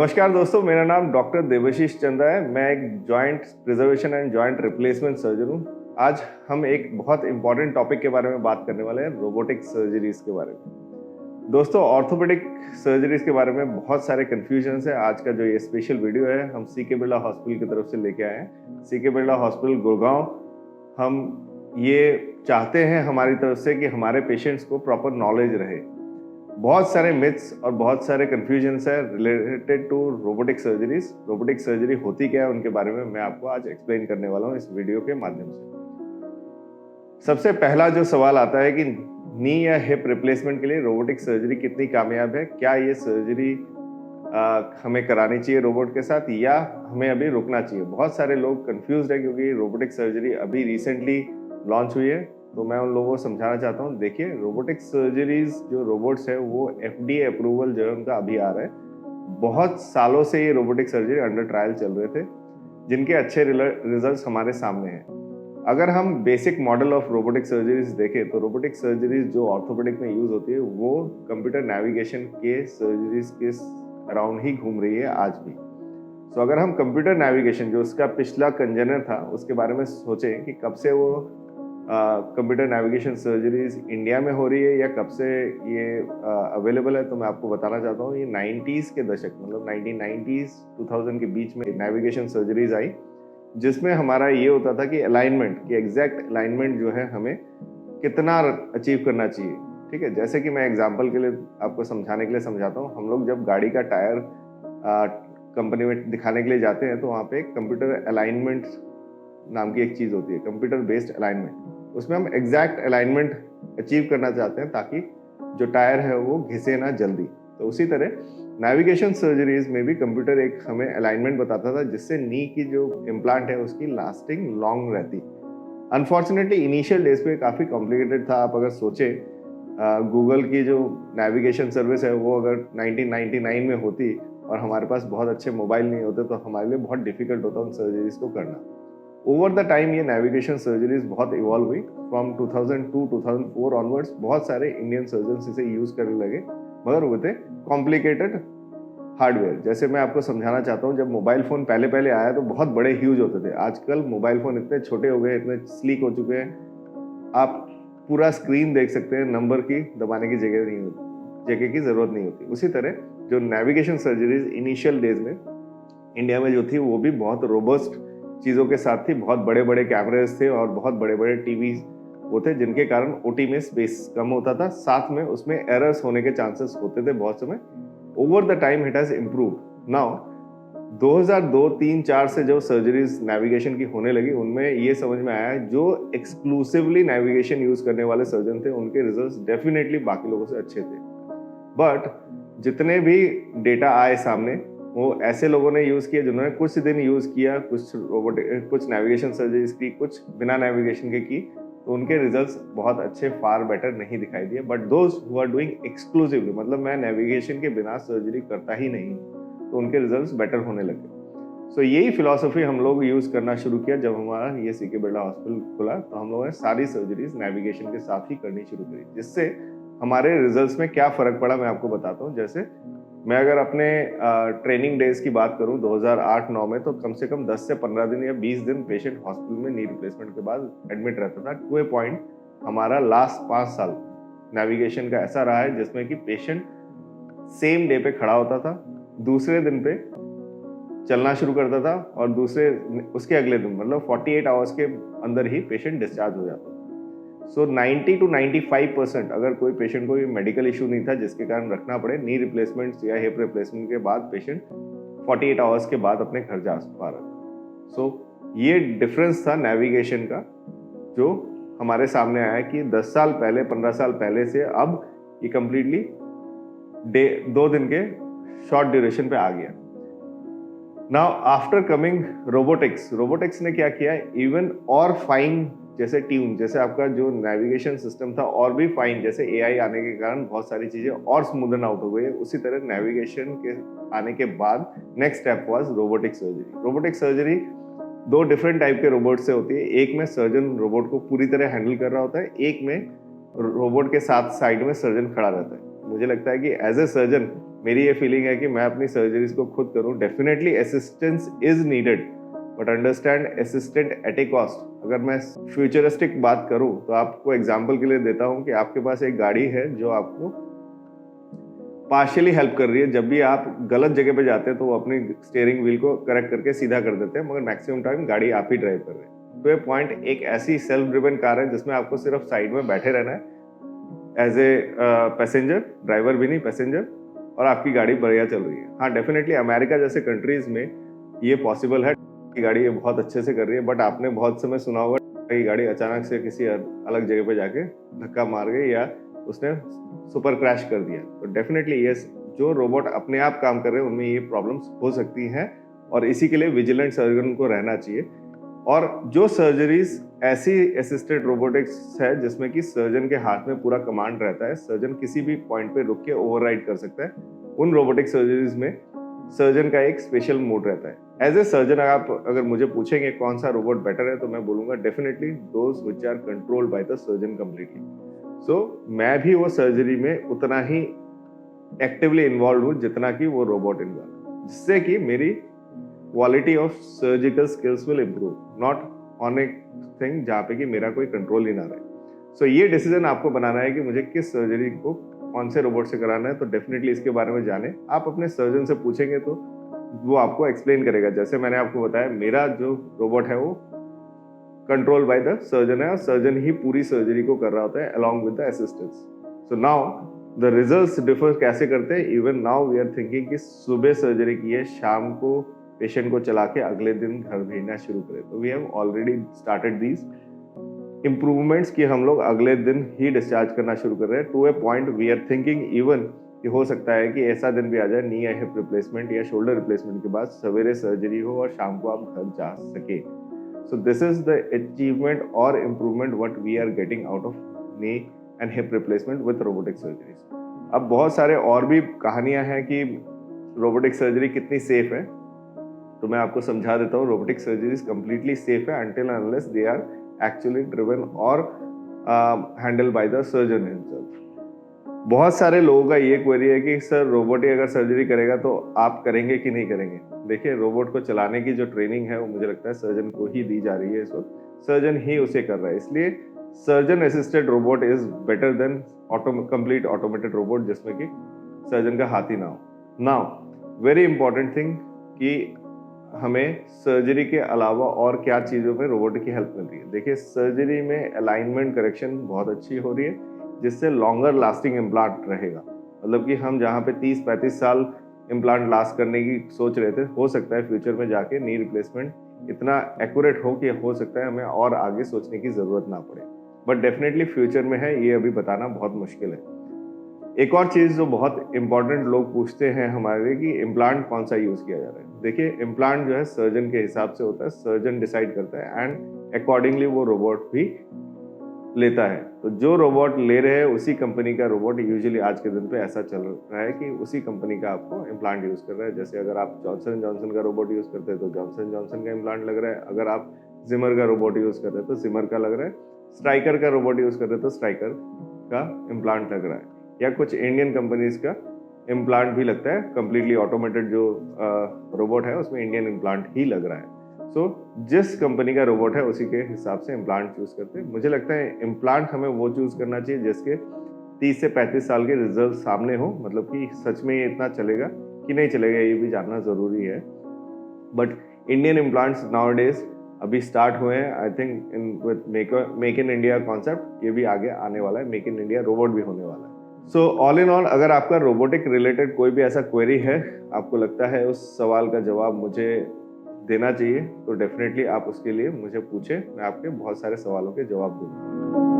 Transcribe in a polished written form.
नमस्कार दोस्तों, मेरा नाम डॉक्टर देवाशीष चंद्रा है। मैं एक joint preservation and joint replacement surgeon हूँ। आज हम एक बहुत इंपॉर्टेंट टॉपिक के बारे में बात करने वाले हैं, रोबोटिक सर्जरीज के बारे में। दोस्तों, ऑर्थोपेडिक सर्जरीज के बारे में बहुत सारे कन्फ्यूजन्स है। आज का जो ये स्पेशल वीडियो है, हम सीके बिरला हॉस्पिटल की तरफ से लेके आए हैं। सीके बिरला हॉस्पिटल गुड़गांव, हम ये चाहते हैं हमारी तरफ से कि हमारे पेशेंट्स को प्रॉपर नॉलेज रहे। बहुत सारे मिथ्स और बहुत सारे कन्फ्यूजन्स है related to robotic surgeries. Robotic surgery होती क्या है, उनके बारे में मैं आपको आज एक्सप्लेन करने वाला हूँ इस वीडियो के माध्यम से। सबसे पहला जो सवाल आता है कि नी या हिप रिप्लेसमेंट के लिए रोबोटिक सर्जरी कितनी कामयाब है, क्या ये सर्जरी हमें करानी चाहिए रोबोट के साथ या हमें अभी रुकना चाहिए। बहुत सारे लोग कंफ्यूज्ड है क्योंकि रोबोटिक सर्जरी अभी रिसेंटली लॉन्च हुई है, तो मैं उन लोगों को समझाना चाहता हूँ। देखिए, रोबोटिक सर्जरीज जो रोबोट्स है वो FDA अप्रूवल जो है उनका अभी आ रहा है। बहुत सालों से ये रोबोटिक सर्जरी अंडर ट्रायल चल रहे थे, जिनके अच्छे रिजल्ट्स हमारे सामने हैं। अगर हम basic model of robotic surgeries देखें तो रोबोटिक सर्जरीज जो ऑर्थोपेडिक में यूज होती है वो कंप्यूटर नेविगेशन के सर्जरीज के अराउंड ही घूम रही है आज भी। सो अगर हम कंप्यूटर नेविगेशन जो उसका पिछला कंजेनर था उसके बारे में सोचें कि कब से वो कंप्यूटर नेविगेशन सर्जरीज इंडिया में हो रही है या कब से ये अवेलेबल है, तो मैं आपको बताना चाहता हूँ। ये 90s के दशक, मतलब 1990s 2000 के बीच में नेविगेशन सर्जरीज आई, जिसमें हमारा ये होता था कि अलाइनमेंट की एग्जैक्ट अलाइनमेंट जो है हमें कितना अचीव करना चाहिए। ठीक है, जैसे कि मैं एग्जांपल के लिए आपको समझाने के लिए समझाता हूँ। हम लोग जब गाड़ी का टायर कंपनी में दिखाने के लिए जाते हैं तो वहाँ पे कंप्यूटर अलाइनमेंट नाम की एक चीज़ होती है, कंप्यूटर बेस्ड अलाइनमेंट। उसमें हम एग्जैक्ट अलाइनमेंट अचीव करना चाहते हैं ताकि जो टायर है वो घिसे ना जल्दी। तो उसी तरह नेविगेशन सर्जरीज में भी कंप्यूटर एक हमें अलाइनमेंट बताता था, जिससे नी की जो इम्प्लांट है उसकी लास्टिंग लॉन्ग रहती। अनफॉर्चुनेटली इनिशियल डेज पे काफ़ी कॉम्प्लिकेटेड था। आप अगर सोचें, गूगल की जो नेविगेशन सर्विस है वो अगर 1999 में होती और हमारे पास बहुत अच्छे मोबाइल नहीं होते तो हमारे लिए बहुत डिफिकल्ट होता उन सर्जरीज को करना। ओवर द टाइम ये नेविगेशन सर्जरीज बहुत इवॉल्व हुई। फ्रॉम 2002-2004 ऑनवर्ड्स बहुत सारे इंडियन सर्जन्स इसे यूज करने लगे, मगर वो थे कॉम्प्लिकेटेड हार्डवेयर। जैसे मैं आपको समझाना चाहता हूँ, जब मोबाइल फ़ोन पहले पहले आया तो बहुत बड़े ह्यूज होते थे। आजकल मोबाइल फ़ोन इतने छोटे हो गए, इतने स्लीक हो चुके हैं, आप पूरा स्क्रीन देख सकते हैं, नंबर की दबाने की जगह की ज़रूरत नहीं होती। उसी तरह जो नेविगेशन सर्जरीज इनिशियल डेज में इंडिया में जो थी वो भी बहुत रोबस्ट चीज़ों के साथ थी। बहुत बड़े बड़े कैमरेज थे और बहुत बड़े बड़े टीवी वो थे, जिनके कारण ओटी में स्पेस कम होता था, साथ में उसमें एरर्स होने के चांसेस होते थे बहुत समय। Over the time it has improved. Now 2002, 3, 4 से जो सर्जरीज नेविगेशन की होने लगी, उनमें ये समझ में आया जो एक्सक्लूसिवली नेविगेशन यूज करने वाले सर्जन थे उनके रिजल्ट्स डेफिनेटली बाकी लोगों से अच्छे थे। बट जितने भी डेटा आए सामने वो ऐसे लोगों ने यूज किया जिन्होंने कुछ दिन यूज किया, कुछ नेविगेशन सर्जरीज की, कुछ बिना नेविगेशन के की, तो उनके रिजल्ट्स बहुत अच्छे, फार बेटर नहीं दिखाई दिए। But those who are doing exclusively, मतलब मैं नेविगेशन के बिना सर्जरी करता ही नहीं, तो उनके रिजल्ट्स बेटर होने लगे। सो यही फिलॉसफी हम लोग यूज करना शुरू किया। जब हमारा ये सीके बिरला हॉस्पिटल खुला तो हम लोगों ने सारी सर्जरीज नेविगेशन के साथ ही करनी शुरू करी, जिससे हमारे रिजल्ट्स में क्या फ़र्क पड़ा मैं आपको बताता हूँ। जैसे मैं अगर अपने ट्रेनिंग डेज की बात करूं 2008-9 में, तो कम से कम 10 से 15 दिन या 20 दिन पेशेंट हॉस्पिटल में नी रिप्लेसमेंट के बाद एडमिट रहता था। टू ए पॉइंट हमारा लास्ट 5 साल नेविगेशन का ऐसा रहा है जिसमें कि पेशेंट सेम डे पे खड़ा होता था, दूसरे दिन पे चलना शुरू करता था और उसके अगले दिन, मतलब 48 आवर्स के अंदर ही पेशेंट डिस्चार्ज हो जाता था। सो 90 to 95% अगर कोई पेशेंट को मेडिकल इशू नहीं था जिसके कारण रखना पड़े, नी रिप्लेसमेंट या हिप रिप्लेसमेंट के बाद पेशेंट 48 आवर्स के बाद अपने घर जा पा रहा था। सो ये डिफरेंस था नेविगेशन का जो हमारे सामने आया कि 10 साल पहले, 15 साल पहले से अब ये कंप्लीटली 2 दिन के शॉर्ट ड्यूरेशन पे आ गया। नाउ आफ्टर कमिंग रोबोटिक्स ने क्या किया, इवन और फाइन जैसे ट्यून, जैसे आपका जो नेविगेशन सिस्टम था और भी फाइन, जैसे AI आने के कारण बहुत सारी चीज़ें और स्मूदन आउट हो गई है। उसी तरह नेविगेशन के आने के बाद next step was robotic surgery. Robotic surgery 2 different type के रोबोट से होती है। एक में सर्जन रोबोट को पूरी तरह हैंडल कर रहा होता है, एक में रोबोट के साथ साइड में सर्जन खड़ा रहता है। मुझे लगता है कि एज ए सर्जन मेरी ये फीलिंग है कि मैं अपनी सर्जरीज को खुद करूं। Definitely assistance is needed, but understand assistant eight A cost. अगर मैं फ्यूचरिस्टिक बात करूं तो आपको एग्जांपल के लिए देता हूं कि आपके पास एक गाड़ी है जो आपको पार्शियली हेल्प कर रही है। जब भी आप गलत जगह पे जाते हैं तो वो अपनी स्टीयरिंग व्हील को करेक्ट करके सीधा कर देते हैं, मगर मैक्सिमम टाइम गाड़ी आप ही ड्राइव कर रहे हैं। तो ये पॉइंट एक ऐसी सेल्फ ड्रिवन कार है जिसमें आपको सिर्फ साइड में बैठे रहना है एज ए पैसेंजर, ड्राइवर भी नहीं पैसेंजर, और आपकी गाड़ी बढ़िया चल रही है। हाँ, डेफिनेटली अमेरिका जैसे कंट्रीज में ये पॉसिबल है कि गाड़ी ये बहुत अच्छे से कर रही है, बट आपने बहुत समय सुना होगा कि गाड़ी अचानक से किसी अलग जगह पे जाके धक्का मार गई या उसने सुपर क्रैश कर दिया। तो डेफिनेटली ये जो रोबोट अपने आप काम कर रहे हैं उनमें ये प्रॉब्लम्स हो सकती हैं, और इसी के लिए विजिलेंट सर्जन को रहना चाहिए। और जो सर्जरीज ऐसी असिस्टेड रोबोटिक्स है जिसमें कि सर्जन के हाथ में पूरा कमांड रहता है, सर्जन किसी भी पॉइंट पे रुक के ओवरराइड कर सकता है, उन रोबोटिक सर्जरीज में सर्जन का एक स्पेशल मोड रहता है। एज ए सर्जन आप अगर मुझे पूछेंगे कौन सा रोबोट बेटर है, तो मैं बोलूंगा definitely those which are controlled by the surgeon completely. So मैं भी वो सर्जरी में उतना ही एक्टिवली इन्वॉल्व हूँ जितना कि वो रोबोट इन्वॉल्व, जिससे कि मेरी quality of surgical skills will improve, not on a thing जहाँ पे कि मेरा कोई कंट्रोल ही ना रहे। सो ये डिसीजन आपको बनाना है कि मुझे किस सर्जरी को कौन से रोबोट से कराना है। तो डेफिनेटली इसके बारे में जाने। आप अपने सर्जन से पूछेंगे तो वो आपको एक्सप्लेन करेगा। जैसे मैंने आपको बताया, मेरा जो रोबोट है वो कंट्रोल बाय द सर्जन है, और सर्जन ही पूरी सर्जरी को कर रहा होता है along with the assistance. So now the results differ कैसे करते हैं। Even now we are thinking कि सुबह सर्जरी की है, शाम को पेशेंट को चला के अगले दिन घर भेजना शुरू करें। तो we have already started these improvements कि हम लोग अगले दिन ही डिस्चार्ज करना शुरू कर रहे हैं। To a point we are thinking even कि हो सकता है कि ऐसा दिन भी आ जाए नी या हिप रिप्लेसमेंट या शोल्डर रिप्लेसमेंट के बाद सवेरे सर्जरी हो और शाम को आप घर जा सके। So this is the achievement और improvement what we are getting out of knee and hip replacement with robotic surgeries. अब बहुत सारे और भी कहानियां हैं कि रोबोटिक सर्जरी कितनी सेफ है, तो मैं आपको समझा देता हूँ। रोबोटिक सर्जरीज कंप्लीटली सेफ है until unless they are actually driven और handle by the surgeon himself. बहुत सारे लोगों का ये क्वेरी है कि सर रोबोट ही अगर सर्जरी करेगा तो आप करेंगे कि नहीं करेंगे। देखिए, रोबोट को चलाने की जो ट्रेनिंग है वो मुझे लगता है सर्जन को ही दी जा रही है इस वक्त, सर्जन ही उसे कर रहा है। इसलिए surgeon assisted robot is better than complete automated robot जिसमें कि सर्जन का हाथ ही ना हो। नाउ वेरी इंपॉर्टेंट थिंग कि हमें सर्जरी के अलावा और क्या चीज़ों में रोबोट की हेल्प मिल रही है। देखिए, सर्जरी में अलाइनमेंट करेक्शन बहुत अच्छी हो रही है, जिससे लॉन्गर लास्टिंग इम्प्लांट रहेगा। मतलब कि हम जहाँ पे 30-35 साल इम्प्लांट लास्ट करने की सोच रहे थे, हो सकता है फ्यूचर में जाके नी रिप्लेसमेंट इतना एक्यूरेट हो कि हो सकता है हमें और आगे सोचने की ज़रूरत ना पड़े। बट डेफिनेटली फ्यूचर में है, ये अभी बताना बहुत मुश्किल है। एक और चीज़ जो बहुत इंपॉर्टेंट लोग पूछते हैं हमारे कि इम्प्लांट कौन सा यूज़ किया जा रहा है। देखिए, इम्प्लांट जो है सर्जन के हिसाब से होता है, सर्जन डिसाइड करता है एंड अकॉर्डिंगली वो रोबोट भी लेता है। तो जो रोबोट ले रहे हैं उसी कंपनी का रोबोट यूजुअली आज के दिन पे ऐसा चल रहा है कि उसी कंपनी का आपको इम्प्लांट यूज़ कर रहा है। जैसे अगर आप जॉनसन जॉनसन का रोबोट यूज़ करते हैं तो जॉनसन जॉनसन का इम्प्लांट लग रहा है, अगर आप जिमर का रोबोट यूज़ कर रहे हैं तो जिमर का लग रहा है, स्ट्राइकर का रोबोट यूज़ कर रहे हैं तो स्ट्राइकर का इम्प्लांट लग रहा है, या कुछ इंडियन कंपनीज का इम्प्लांट भी लगता है। कंप्लीटली ऑटोमेटेड जो रोबोट है उसमें इंडियन इम्प्लांट ही लग रहा है। सो जिस कंपनी का रोबोट है उसी के हिसाब से इम्प्लांट चूज करते हैं। मुझे लगता है इम्प्लांट हमें वो चूज करना चाहिए जिसके 30 से 35 साल के रिजल्ट सामने हो, मतलब कि सच में ये इतना चलेगा कि नहीं चलेगा ये भी जानना ज़रूरी है। But Indian implants now days अभी स्टार्ट हुए हैं। I think with make in India concept ये भी आगे आने वाला है, मेक इन इंडिया रोबोट भी होने वाला है। सो ऑल इन ऑल, अगर आपका रोबोटिक रिलेटेड कोई भी ऐसा क्वेरी है, आपको लगता है उस सवाल का जवाब मुझे देना चाहिए, तो डेफिनेटली आप उसके लिए मुझे पूछें, मैं आपके बहुत सारे सवालों के जवाब दूंगा।